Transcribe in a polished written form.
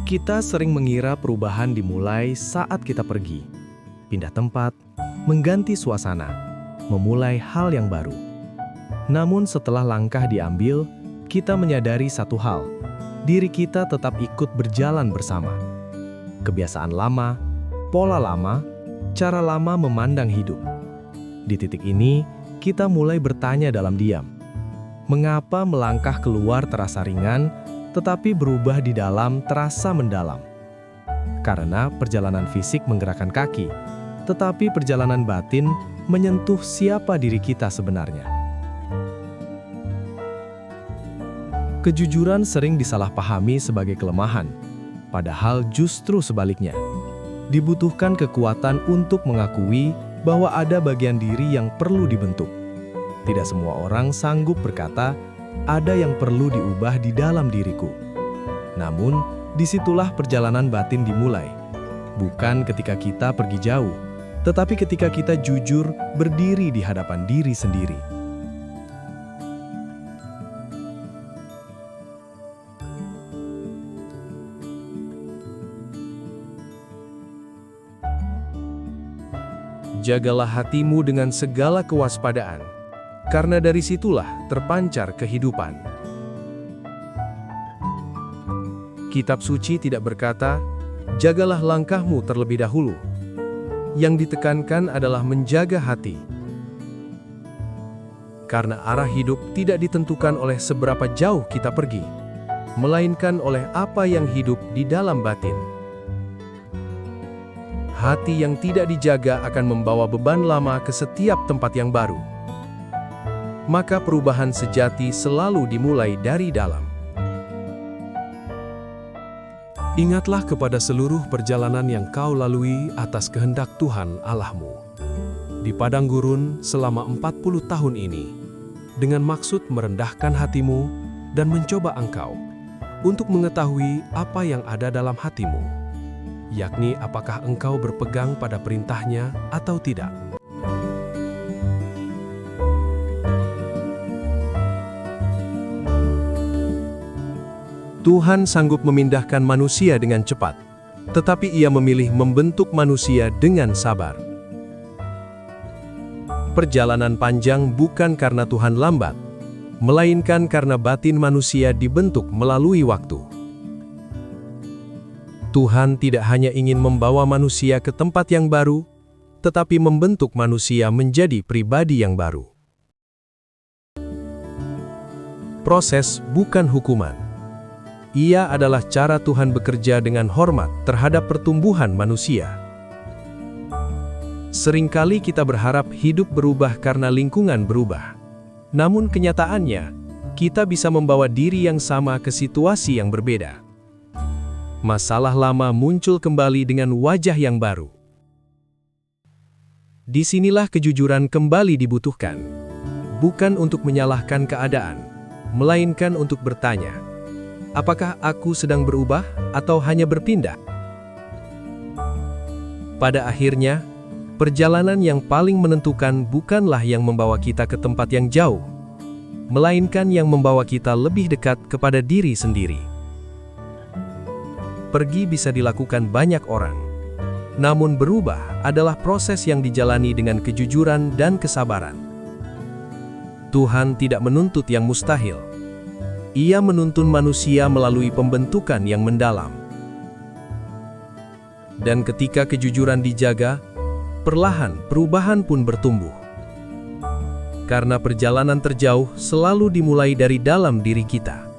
Kita sering mengira perubahan dimulai saat kita pergi, pindah tempat, mengganti suasana, memulai hal yang baru. Namun setelah langkah diambil, kita menyadari satu hal, diri kita tetap ikut berjalan bersama. Kebiasaan lama, pola lama, cara lama memandang hidup. Di titik ini, kita mulai bertanya dalam diam. Mengapa melangkah keluar terasa ringan, tetapi berubah di dalam terasa mendalam? Karena perjalanan fisik menggerakkan kaki, tetapi perjalanan batin menyentuh siapa diri kita sebenarnya. Kejujuran sering disalahpahami sebagai kelemahan, padahal justru sebaliknya. Dibutuhkan kekuatan untuk mengakui bahwa ada bagian diri yang perlu dibentuk. Tidak semua orang sanggup berkata, ada yang perlu diubah di dalam diriku. Namun, disitulah perjalanan batin dimulai. Bukan ketika kita pergi jauh, tetapi ketika kita jujur berdiri di hadapan diri sendiri. Jagalah hatimu dengan segala kewaspadaan, karena dari situlah terpancar kehidupan. Kitab suci tidak berkata, jagalah langkahmu terlebih dahulu. Yang ditekankan adalah menjaga hati. Karena arah hidup tidak ditentukan oleh seberapa jauh kita pergi, melainkan oleh apa yang hidup di dalam batin. Hati yang tidak dijaga akan membawa beban lama ke setiap tempat yang baru. Maka perubahan sejati selalu dimulai dari dalam. Ingatlah kepada seluruh perjalanan yang kau lalui atas kehendak Tuhan Allahmu di padang gurun selama 40 tahun ini, dengan maksud merendahkan hatimu dan mencoba engkau untuk mengetahui apa yang ada dalam hatimu, yakni apakah engkau berpegang pada perintahnya atau tidak. Tuhan sanggup memindahkan manusia dengan cepat, tetapi Ia memilih membentuk manusia dengan sabar. Perjalanan panjang bukan karena Tuhan lambat, melainkan karena batin manusia dibentuk melalui waktu. Tuhan tidak hanya ingin membawa manusia ke tempat yang baru, tetapi membentuk manusia menjadi pribadi yang baru. Proses bukan hukuman. Ia adalah cara Tuhan bekerja dengan hormat terhadap pertumbuhan manusia. Seringkali kita berharap hidup berubah karena lingkungan berubah. Namun kenyataannya, kita bisa membawa diri yang sama ke situasi yang berbeda. Masalah lama muncul kembali dengan wajah yang baru. Disinilah kejujuran kembali dibutuhkan. Bukan untuk menyalahkan keadaan, melainkan untuk bertanya, apakah aku sedang berubah atau hanya berpindah? Pada akhirnya, perjalanan yang paling menentukan bukanlah yang membawa kita ke tempat yang jauh, melainkan yang membawa kita lebih dekat kepada diri sendiri. Pergi bisa dilakukan banyak orang, namun berubah adalah proses yang dijalani dengan kejujuran dan kesabaran. Tuhan tidak menuntut yang mustahil. Ia menuntun manusia melalui pembentukan yang mendalam. Dan ketika kejujuran dijaga, perlahan perubahan pun bertumbuh. Karena perjalanan terjauh selalu dimulai dari dalam diri kita.